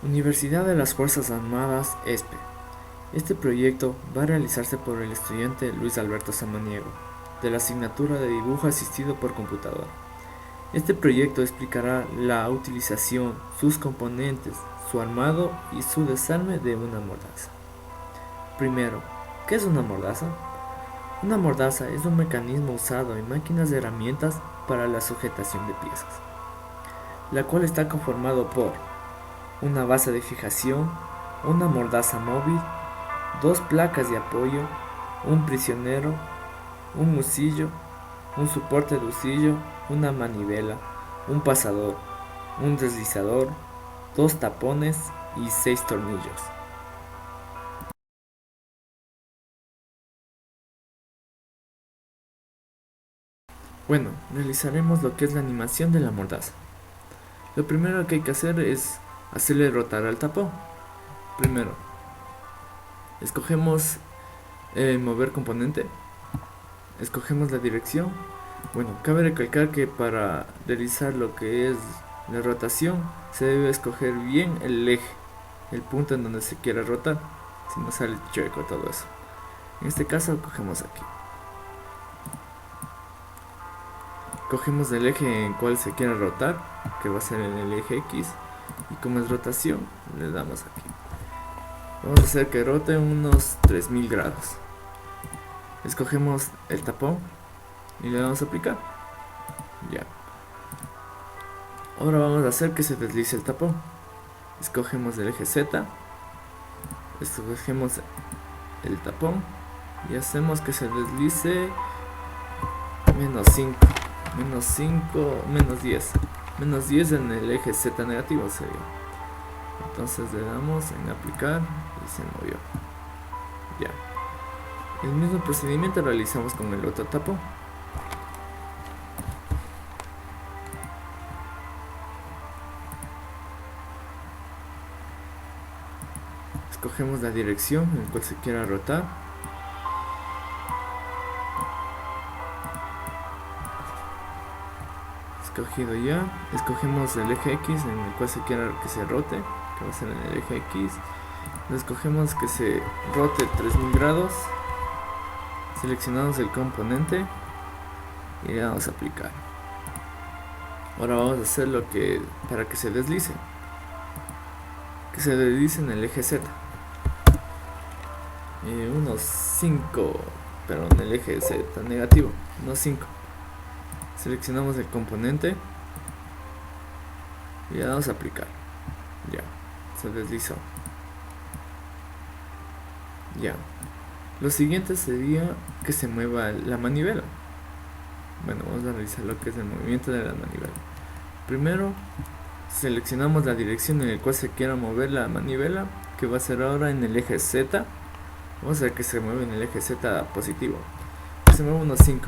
Universidad de las Fuerzas Armadas ESPE. Este proyecto va a realizarse por el estudiante Luis Alberto Samaniego, de la asignatura de dibujo asistido por computadora. Este proyecto explicará la utilización, sus componentes, su armado y su desarme de una mordaza. Primero, ¿qué es una mordaza? Una mordaza es un mecanismo usado en máquinas de herramientas para la sujetación de piezas, la cual está conformado por una base de fijación, una mordaza móvil, dos placas de apoyo, un prisionero, un husillo, un soporte de husillo, una manivela, un pasador, un deslizador, dos tapones y 6 tornillos. Bueno, realizaremos lo que es la animación de la mordaza. Lo primero que hay que hacer es hacerle rotar al tapón. Primero, escogemos mover componente, escogemos la dirección. Bueno, cabe recalcar que para realizar lo que es la rotación se debe escoger bien el eje, el punto en donde se quiera rotar, si no sale chueco todo eso. En este caso cogemos aquí, cogemos el eje en cual se quiera rotar, que va a ser en el eje X, y como es rotación le damos aquí. Vamos a hacer que rote unos 3000 grados. Escogemos el tapón y le damos a aplicar. Ya. Ahora vamos a hacer que se deslice el tapón. Escogemos el eje Z, escogemos el tapón y hacemos que se deslice menos 5, menos 5, menos 10 en el eje Z negativo sería. Entonces le damos en aplicar y se movió. Ya. El mismo procedimiento realizamos con el otro tapón. Escogemos la dirección en la cual se quiera rotar. Escogido ya, escogemos el eje X en el cual se quiera que se rote, que va a ser en el eje X. Escogemos que se rote 3000 grados. Seleccionamos el componente y le damos a aplicar. Ahora vamos a hacer lo que para que se deslice. Que se deslice en el eje Z. Unos 5, pero en el eje Z negativo, unos 5. Seleccionamos el componente y le damos a aplicar. Ya, se deslizó. Ya. Lo siguiente sería que se mueva la manivela. Bueno, vamos a realizar lo que es el movimiento de la manivela. Primero, seleccionamos la dirección en la cual se quiera mover la manivela, que va a ser ahora en el eje Z. Vamos a ver que se mueve en el eje Z positivo. Se mueve unos 5.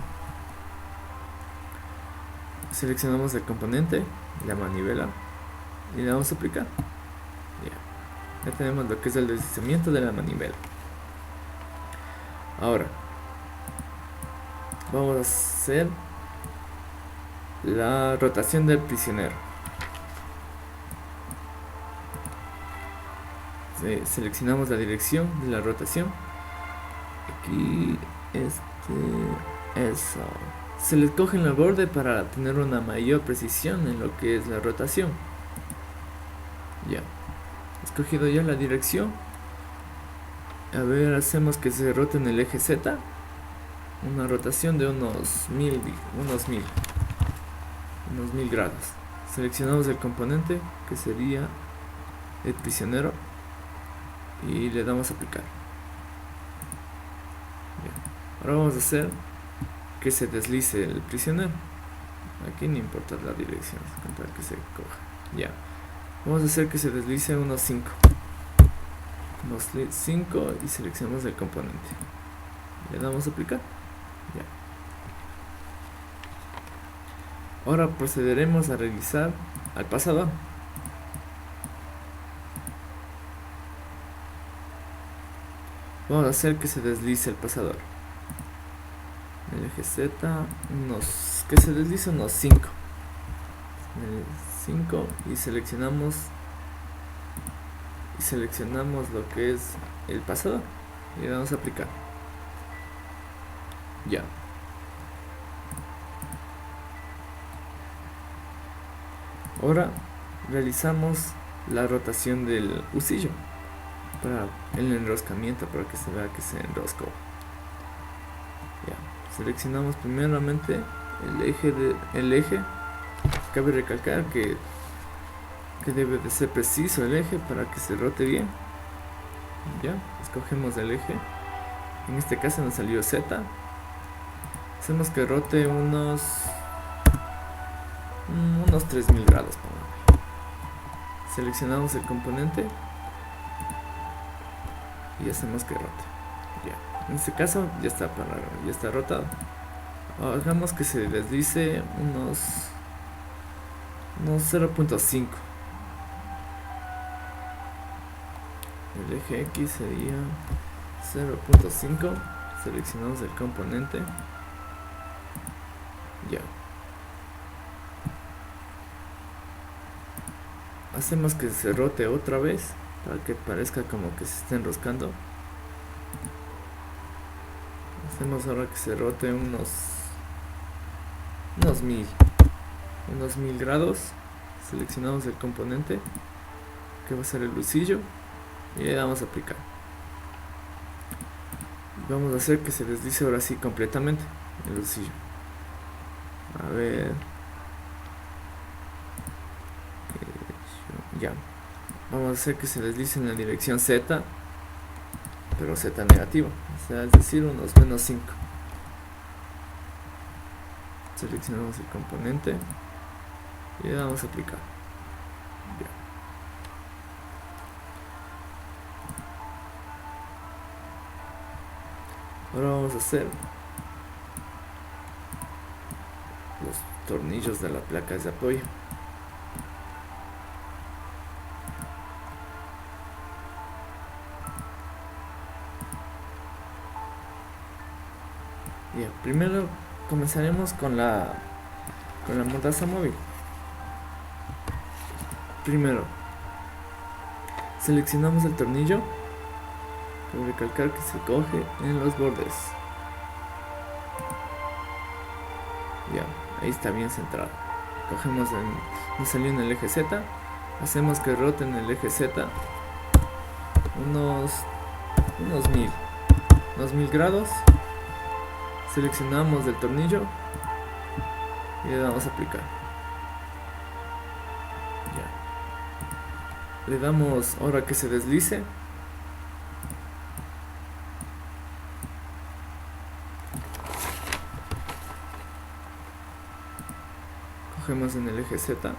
Seleccionamos el componente, la manivela, y le damos a aplicar. Ya tenemos lo que es el deslizamiento de la manivela. Ahora vamos a hacer la rotación del prisionero. Seleccionamos la dirección de la rotación. Aquí eso. Se le coge en el borde para tener una mayor precisión en lo que es la rotación. Ya. Escogido ya la dirección. A ver, hacemos que se rote en el eje Z. Una rotación de unos 1000 grados. Seleccionamos el componente, que sería el prisionero, y le damos a aplicar. Bien. Ahora vamos a hacer que se deslice el prisionero. Aquí no importa la dirección, para que se coja. Ya. Vamos a hacer que se deslice unos 5. Unos 5 y seleccionamos el componente. Le damos a aplicar. Ya. Ahora procederemos a realizar al pasador. Vamos a hacer que se deslice el pasador. El eje Z, que se deslice unos 5. 5 y seleccionamos seleccionamos lo que es el pasador y le damos a aplicar. Ya. Ahora realizamos la rotación del husillo para el enroscamiento, para que se vea que se enroscó. Ya. Seleccionamos primeramente el eje. Cabe recalcar que debe de ser preciso el eje para que se rote bien. Ya, escogemos el eje. En este caso nos salió Z. Hacemos que rote unos 3000 grados. Seleccionamos el componente y hacemos que rote. Ya. En este caso ya está rotado. Hagamos que se deslice unos 0.5. El eje X sería 0.5. Seleccionamos el componente. Ya. Hacemos que se rote otra vez para que parezca como que se está enroscando. Hacemos ahora que se rote unos 1000 grados. Seleccionamos el componente que va a ser el husillo y le damos a aplicar. Vamos a hacer que se deslice ahora sí completamente el husillo. A ver. Ya. Vamos a hacer que se deslice en la dirección Z, pero Z negativa, o sea, es decir, unos -5. Seleccionamos el componente y le damos a aplicar. Ya. Ahora vamos a hacer los tornillos de la placa de apoyo. Bien, primero comenzaremos con la mordaza móvil. Primero seleccionamos el tornillo. Cabe recalcar que se coge en los bordes. Ya, ahí está bien centrado. Cogemos nos salió en el eje Z. Hacemos que rote en el eje Z unos 1000 grados. Seleccionamos el tornillo y le damos a aplicar. Ya. Le damos ahora que se deslice. Cogemos en el eje Z.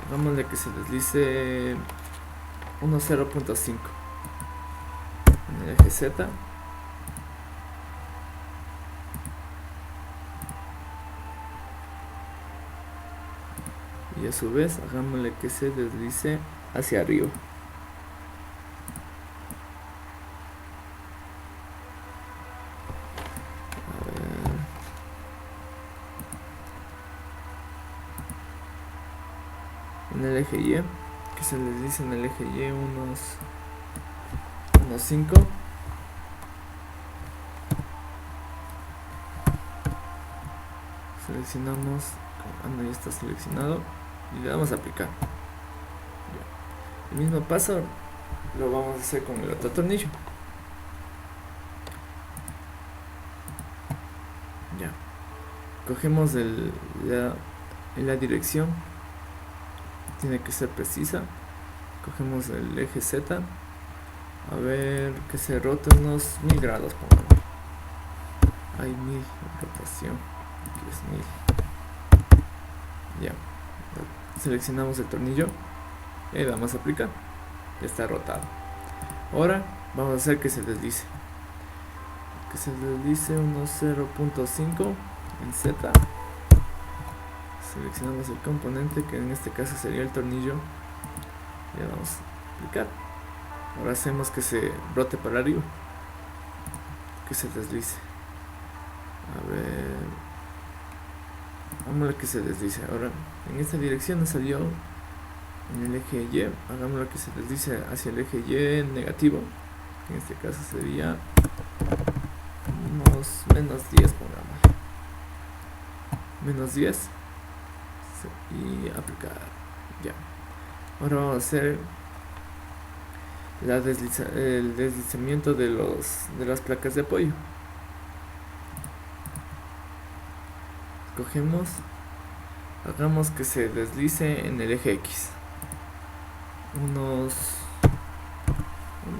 Hagámosle que se deslice unos 0.5 en el eje Z. Y a su vez hagámosle que se deslice hacia arriba. En el eje Y, que se les dice en el eje Y unos 5. Seleccionamos, ya está seleccionado y le damos a aplicar. Ya. El mismo paso lo vamos a hacer con el otro tornillo. Ya. Cogemos la dirección. Tiene que ser precisa. Cogemos el eje Z. A ver que se rote unos 1000 grados. Hay 1000 rotación. 10.000. Ya. Seleccionamos el tornillo y le damos a aplicar. Ya está rotado. Ahora vamos a hacer que se deslice. Que se deslice unos 0.5 en Z. Seleccionamos el componente, que en este caso sería el tornillo, y le vamos a aplicar. Ahora hacemos que se rote para arriba, que se deslice. A ver, vamos a ver que se deslice. Ahora en esta dirección nos salió En el eje Y, hagamos lo que se deslice hacia el eje Y negativo, que en este caso sería unos -10, pongámosle. -10. Y aplicar. Ya. Ahora vamos a hacer el deslizamiento de las placas de apoyo. Cogemos, hagamos que se deslice en el eje X unos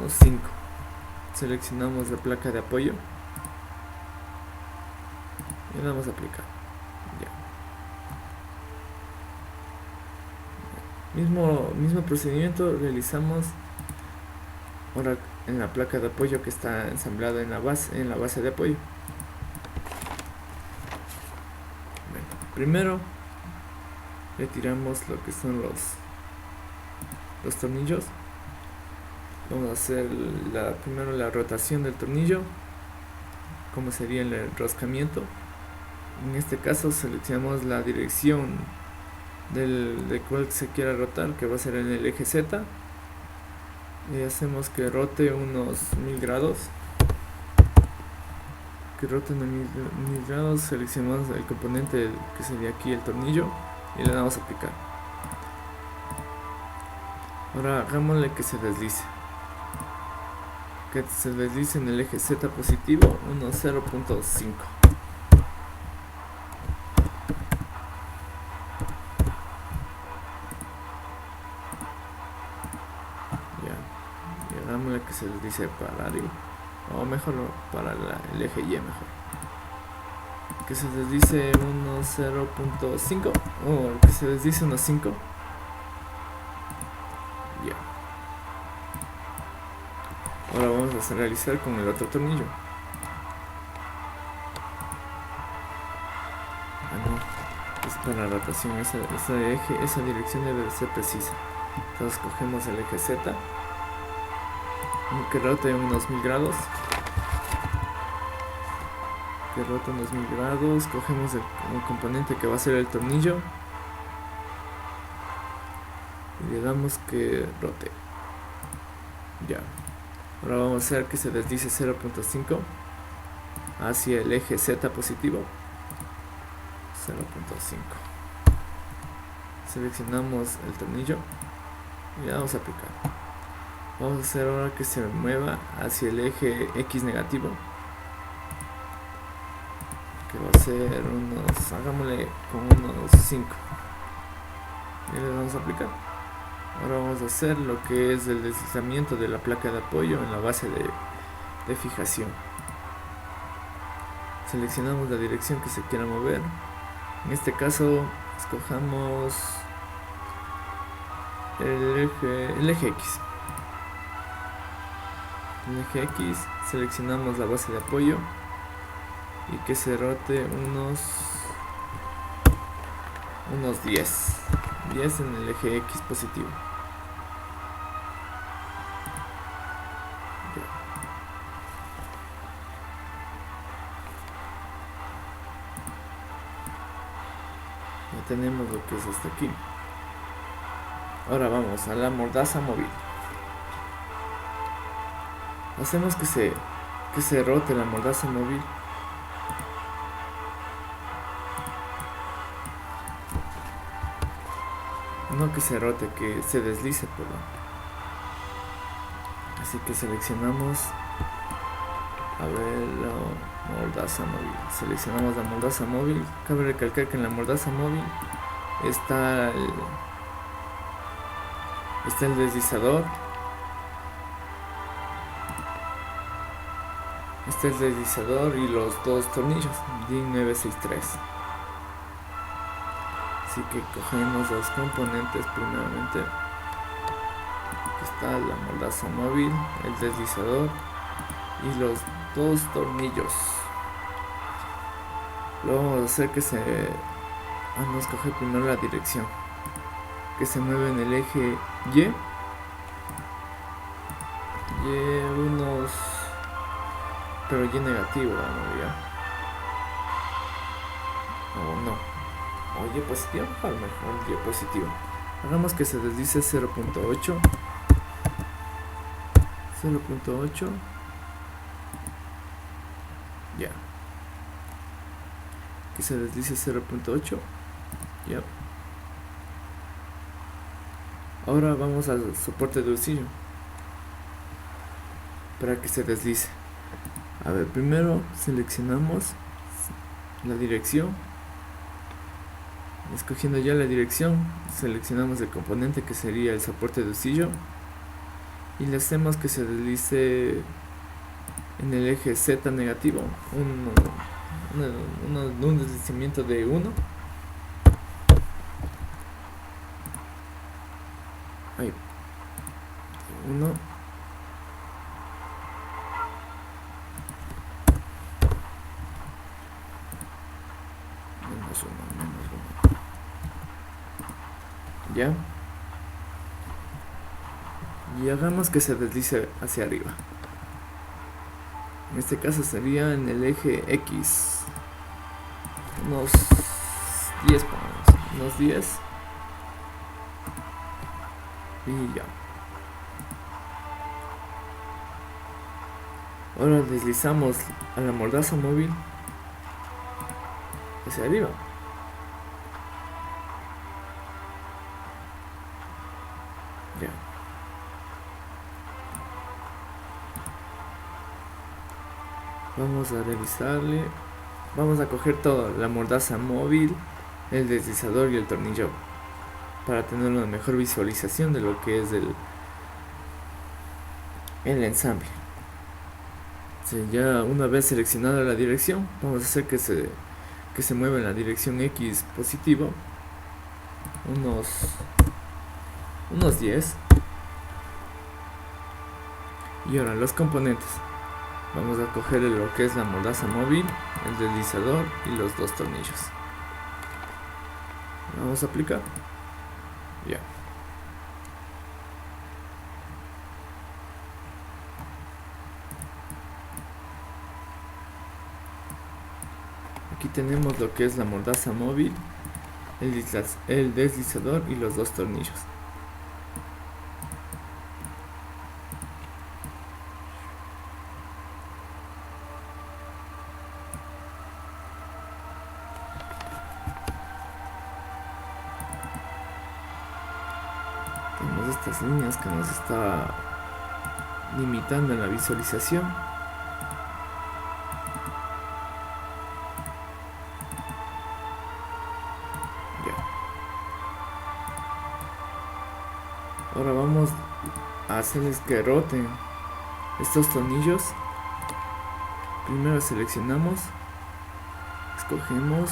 5. Seleccionamos la placa de apoyo y le damos a aplicar. Ya. Mismo procedimiento realizamos ahora en la placa de apoyo que está ensamblada en la base de apoyo. Bueno, primero retiramos lo que son los tornillos. Vamos a hacer primero la rotación del tornillo, como sería el enroscamiento. En este caso seleccionamos la dirección de cual se quiera rotar, que va a ser en el eje Z, y hacemos que rote unos 1000 grados. Que rote unos 1000 grados, seleccionamos el componente que sería aquí el tornillo y le damos a aplicar. Ahora hagámosle que se deslice. Que se deslice en el eje Z positivo unos 0.5. Y hagámosle que se deslice para arriba, o mejor para el eje Y, mejor. Que se deslice unos 0.5 o que se deslice unos 5. Ya. Ahora vamos a realizar con el otro tornillo. No, es para la rotación. Esa dirección debe de ser precisa. Entonces cogemos el eje Z, que rote unos 1000 grados. Que rote unos 1000 grados. Cogemos el componente que va a ser el tornillo y le damos que rote. Ya. Ahora vamos a hacer que se deslice 0.5 hacia el eje Z positivo. 0.5. Seleccionamos el tornillo y le damos a aplicar. Vamos a hacer ahora que se mueva hacia el eje X negativo, que va a ser hagámosle con unos 5, y le vamos a aplicar. Ahora vamos a hacer lo que es el deslizamiento de la placa de apoyo en la base de fijación. Seleccionamos la dirección que se quiera mover. En este caso escojamos el eje X. El eje X, seleccionamos la base de apoyo y que se rote unos 10 en el eje X positivo. Ya tenemos lo que es hasta aquí. Ahora vamos a la mordaza móvil. Hacemos que se rote la mordaza móvil. No que se rote, que se deslice, perdón. Así que seleccionamos la mordaza móvil. Seleccionamos la mordaza móvil. Cabe recalcar que en la mordaza móvil está el deslizador. Este es el deslizador y los dos tornillos DIN 963. Así que cogemos los componentes primeramente. Aquí está la mordaza móvil, el deslizador y los dos tornillos. Luego vamos a hacer que vamos a escoger primero la dirección, que se mueve en el eje Y. Pero Y negativo, vamos ya. O no. O Y positivo, a lo mejor Y positivo. Hagamos que se deslice 0.8, ya, que se deslice 0.8, ya. Ahora vamos al soporte de bolsillo para que se deslice. A ver, primero seleccionamos la dirección. Escogiendo ya la dirección, seleccionamos el componente que sería el soporte de bolsillo y le hacemos que se deslice en el eje Z negativo, un deslizamiento de 1. Ahí, 1. Menos 1. Ya. Y hagamos que se deslice hacia arriba. En este caso sería en el eje X. Unos 10 pongamos. Unos 10. Y ya. Ahora deslizamos a la mordaza móvil hacia arriba. Ya. Vamos a revisarle. Vamos a coger toda la mordaza móvil, el deslizador y el tornillo para tener una mejor visualización de lo que es el ensamble. Ya una vez seleccionada la dirección, vamos a hacer que se mueva en la dirección X positivo unos 10. Y ahora los componentes. Vamos a coger lo que es la mordaza móvil, el deslizador y los 2 tornillos. Vamos a aplicar. Ya. Aquí tenemos lo que es la mordaza móvil, el deslizador y los 2 tornillos. Tenemos estas líneas que nos está limitando en la visualización. Ahora vamos a hacerles que roten estos tornillos. Primero seleccionamos, escogemos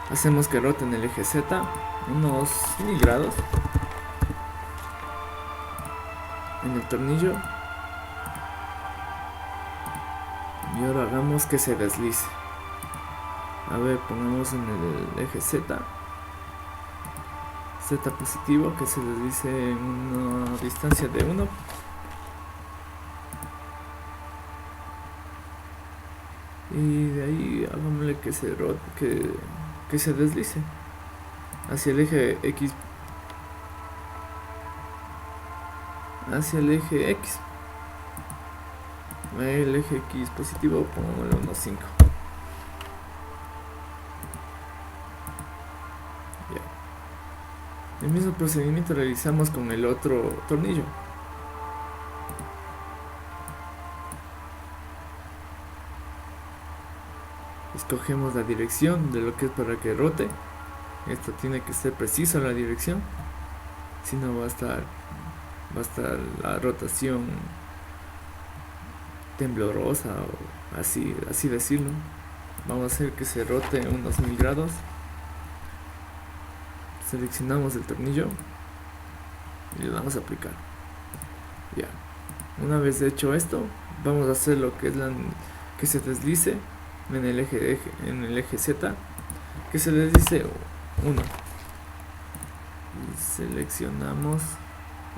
hacemos que roten el eje Z unos 1000 grados en el tornillo y ahora hagamos que se deslice. A ver, pongamos en el eje Z positivo, que se deslice en una distancia de 1. Y de ahí hagámosle que se deslice hacia el eje X. El eje X positivo, pongámosle unos 5. El mismo procedimiento realizamos con el otro tornillo. Escogemos la dirección de lo que es para que rote. Esto tiene que ser preciso la dirección, si no va a estar la rotación temblorosa o así decirlo. Vamos a hacer que se rote unos 1000 grados. Seleccionamos el tornillo y le damos a aplicar. Ya. Una vez hecho esto, vamos a hacer lo que es que se deslice en el eje Z, que se deslice 1. Y seleccionamos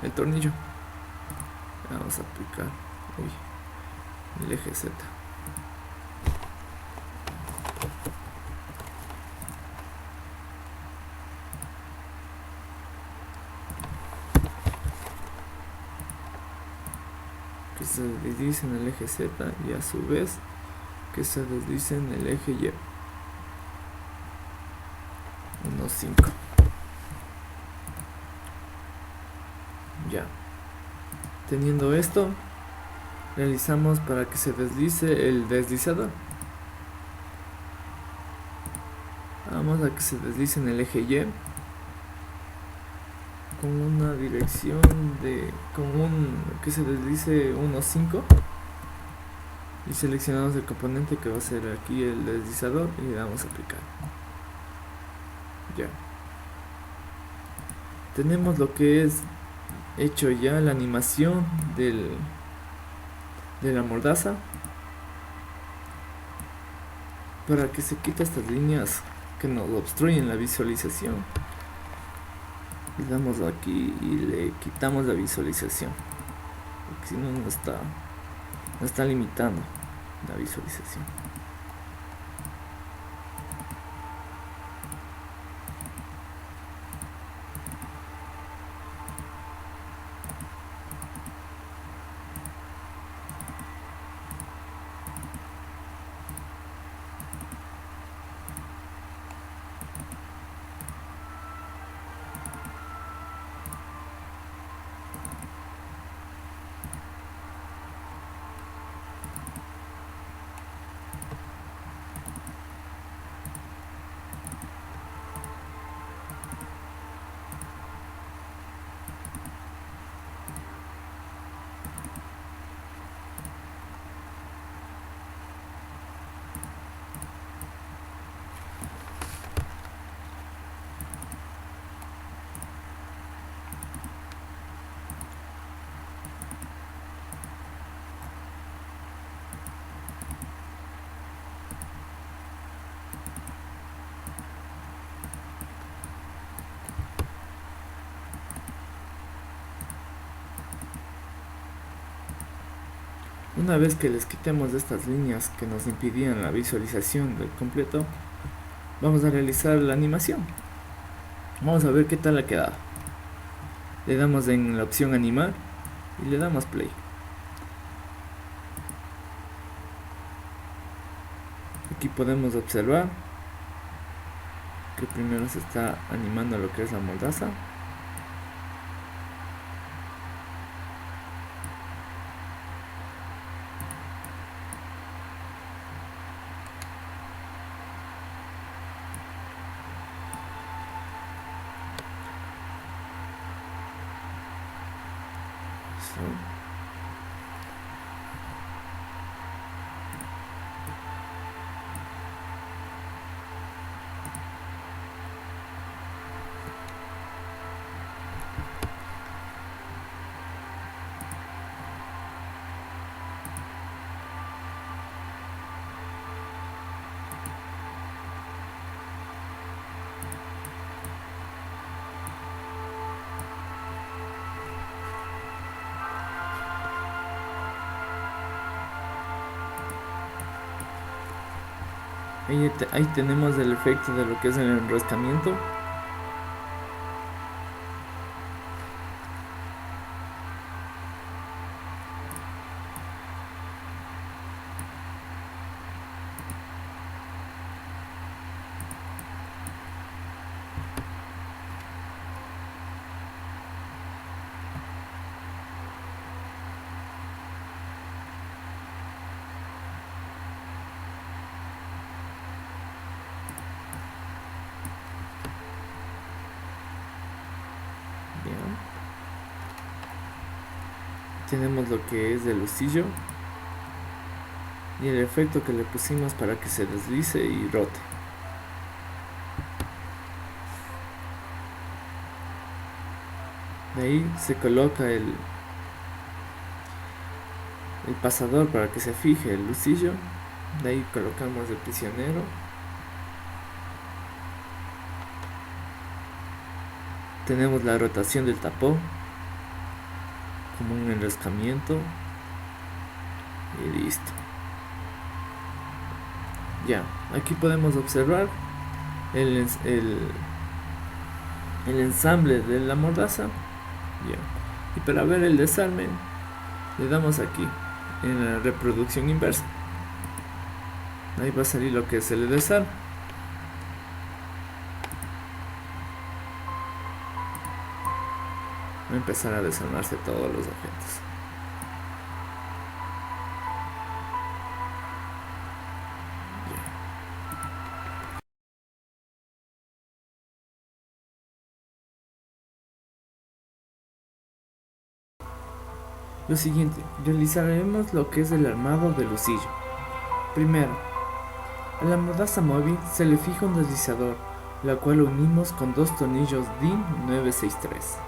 el tornillo. Vamos a aplicar el eje Z. que se deslice en el eje Z y a su vez que se deslice en el eje Y. 1,5. Ya. Teniendo esto, realizamos para que se deslice el deslizador. Vamos a que se deslice en el eje Y con una dirección de que se deslice 1,5 y seleccionamos el componente que va a ser aquí el deslizador y le damos a aplicar. Ya tenemos lo que es hecho ya la animación de la mordaza. Para que se quite estas líneas que nos obstruyen la visualización, le damos aquí y le quitamos la visualización, porque si no nos está limitando la visualización. Una vez que les quitemos estas líneas que nos impidían la visualización del completo, vamos a realizar la animación. Vamos a ver qué tal ha quedado. Le damos en la opción animar y le damos play. Aquí podemos observar que primero se está animando lo que es la mordaza. Ahí tenemos el efecto de lo que es el enroscamiento. Tenemos lo que es el lucillo y el efecto que le pusimos para que se deslice y rote. De ahí se coloca el pasador para que se fije el lucillo. De ahí colocamos el prisionero. Tenemos la rotación del tapón como un enroscamiento y listo. Ya, aquí podemos observar el ensamble de la mordaza. Ya. Y para ver el desarme Le damos aquí en la reproducción inversa. Ahí va a salir lo que es el desarme. Va a empezar a desarmarse todos los objetos. Lo siguiente, realizaremos lo que es el armado del husillo. Primero, a la mordaza móvil se le fija un deslizador, la cual unimos con dos tornillos DIN 963.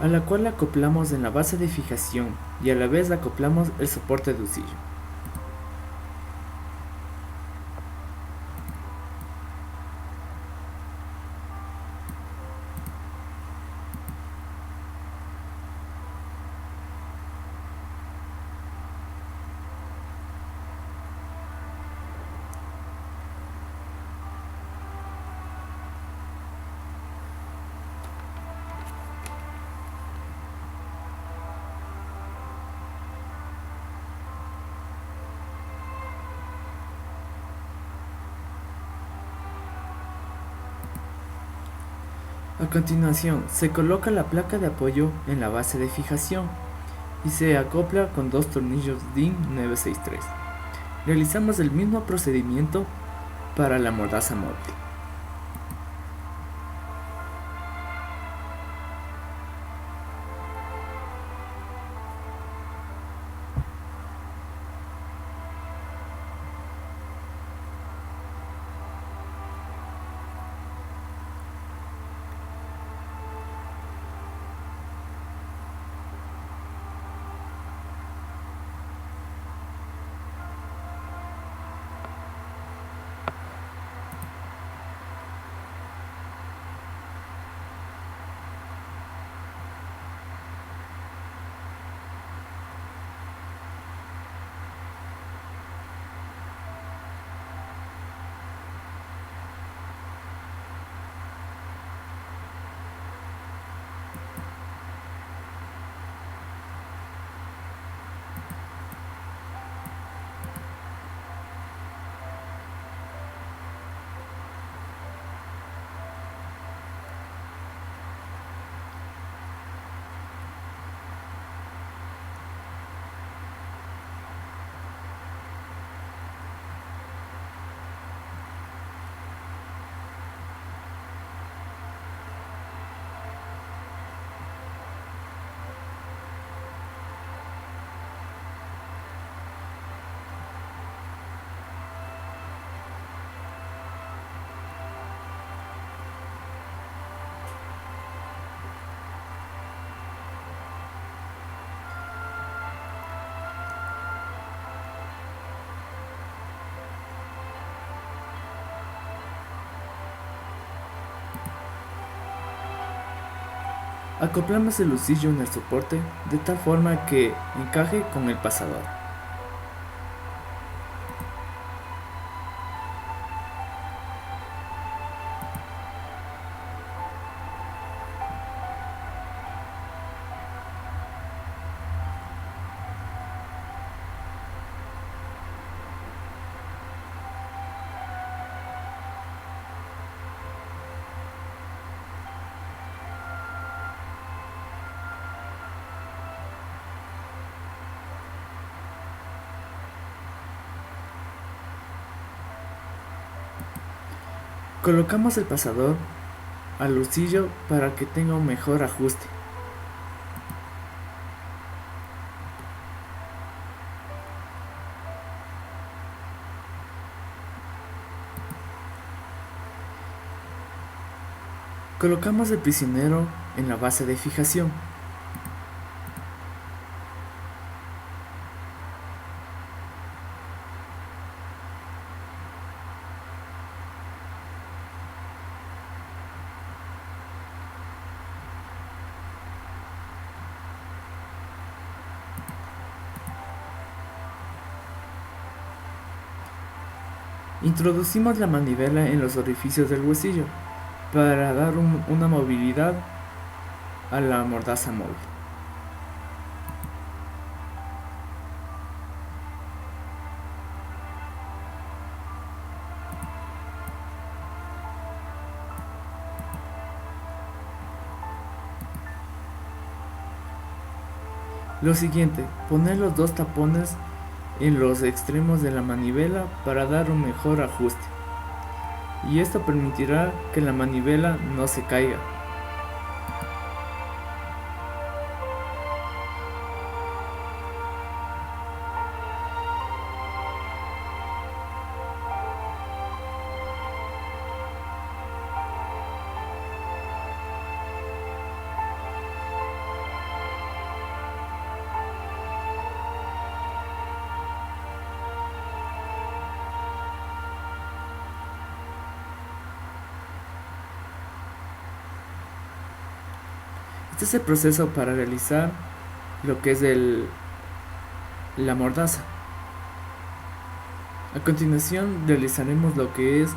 A la cual la acoplamos en la base de fijación y a la vez acoplamos el soporte de husillo. A continuación, se coloca la placa de apoyo en la base de fijación y se acopla con dos tornillos DIN 963. Realizamos el mismo procedimiento para la mordaza móvil. Acoplamos el husillo en el soporte de tal forma que encaje con el pasador. Colocamos el pasador al husillo para que tenga un mejor ajuste. Colocamos el prisionero en la base de fijación. Introducimos la manivela en los orificios del huesillo para dar una movilidad a la mordaza móvil. Lo siguiente, poner los dos tapones en los extremos de la manivela para dar un mejor ajuste. Y esto permitirá que la manivela no se caiga. Este es el proceso para realizar lo que es la mordaza. A continuación realizaremos lo que es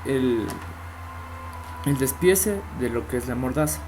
el despiece de lo que es la mordaza.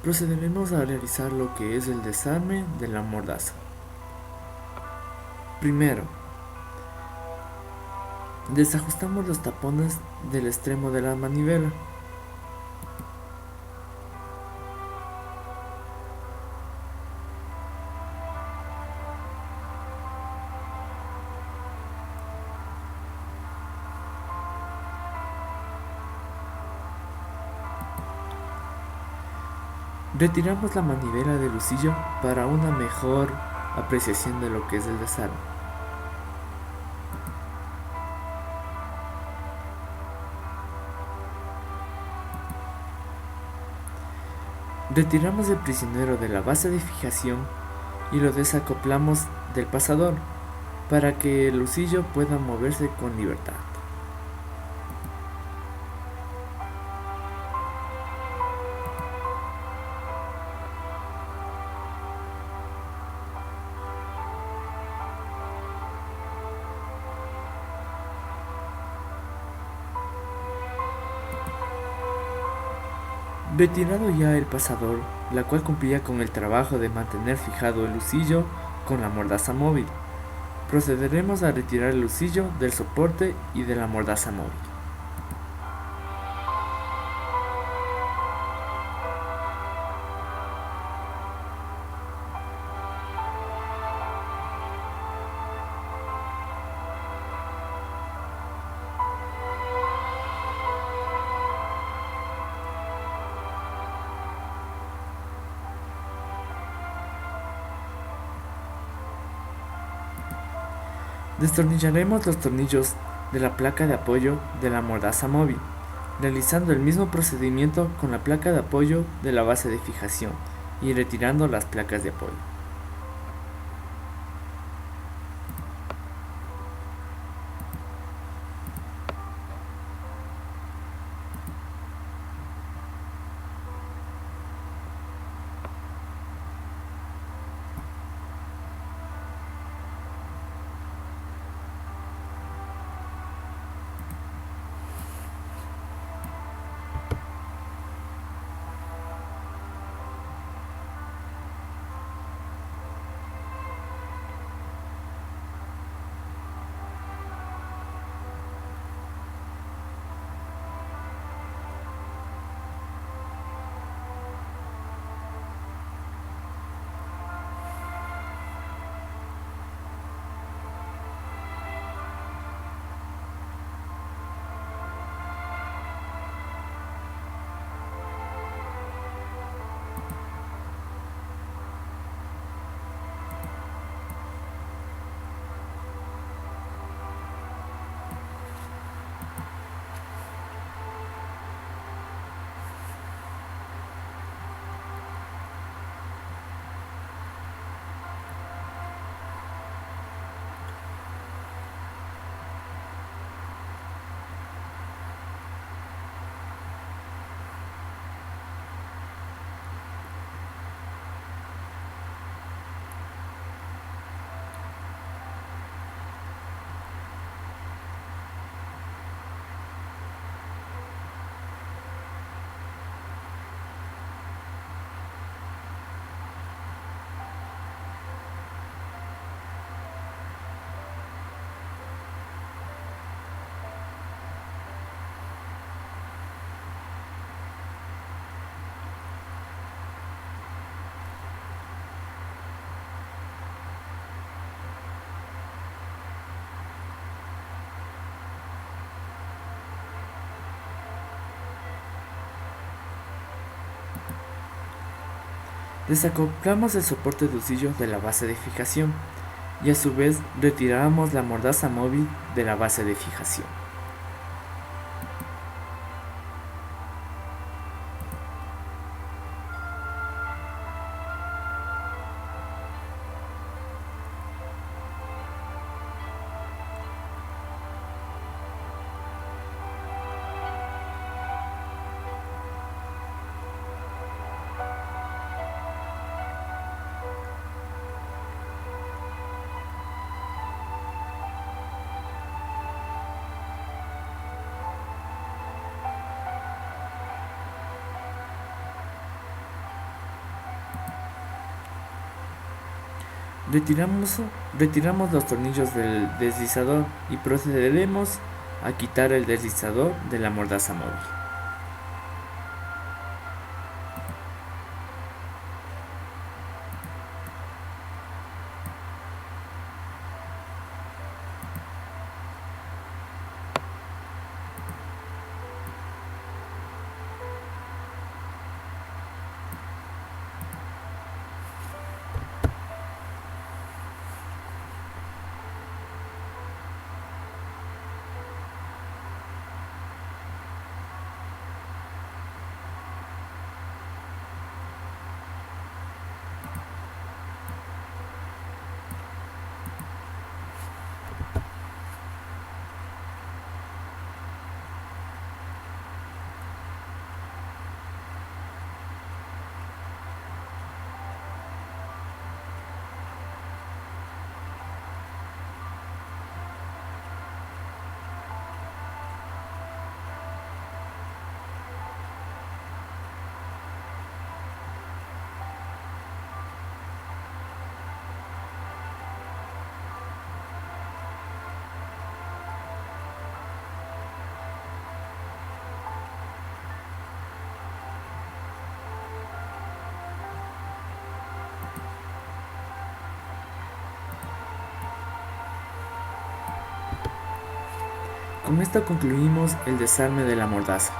Procederemos a realizar lo que es el desarme de la mordaza. Primero, desajustamos los tapones del extremo de la manivela. Retiramos la manivela del husillo para una mejor apreciación de lo que es el desarme. Retiramos el prisionero de la base de fijación y lo desacoplamos del pasador para que el husillo pueda moverse con libertad. Retirado ya el pasador, la cual cumplía con el trabajo de mantener fijado el husillo con la mordaza móvil, procederemos a retirar el husillo del soporte y de la mordaza móvil. Destornillaremos los tornillos de la placa de apoyo de la mordaza móvil, realizando el mismo procedimiento con la placa de apoyo de la base de fijación y retirando las placas de apoyo. Desacoplamos el soporte de husillo de la base de fijación y a su vez retiramos la mordaza móvil de la base de fijación. Retiramos, retiramos los tornillos del deslizador y procederemos a quitar el deslizador de la mordaza móvil. Con esto concluimos el desarme de la mordaza.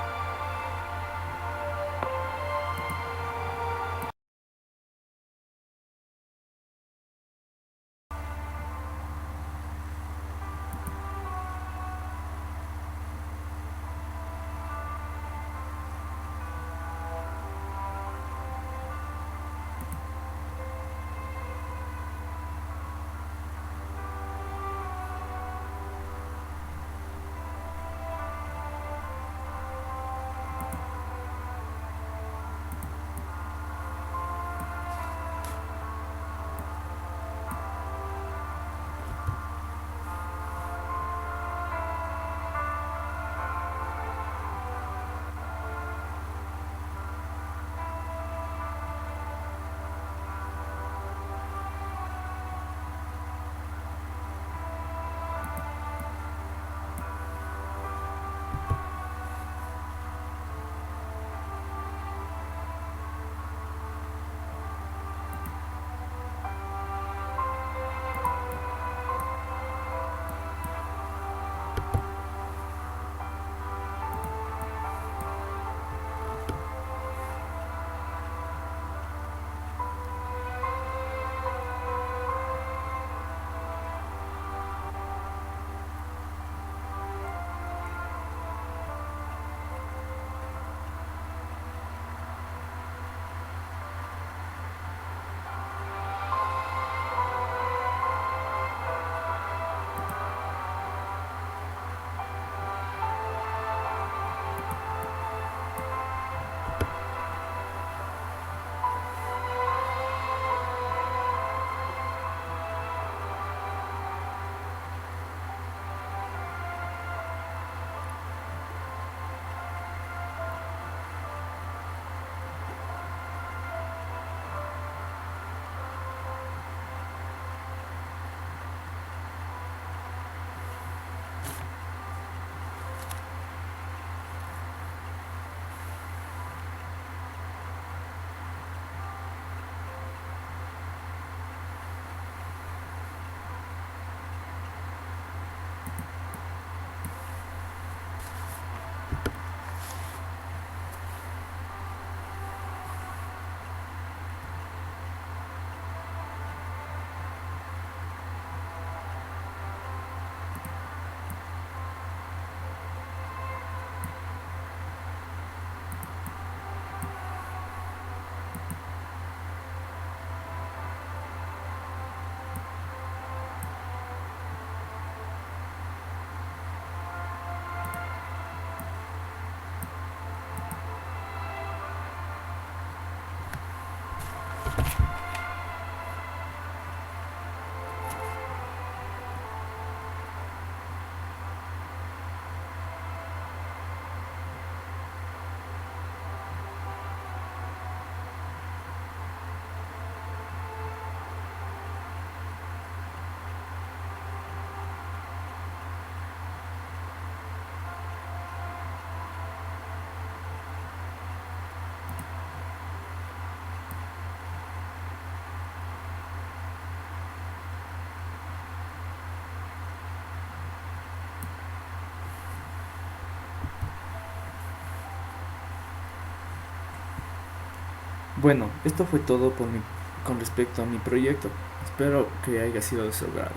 Bueno, esto fue todo con respecto a mi proyecto. Espero que haya sido de su agrado.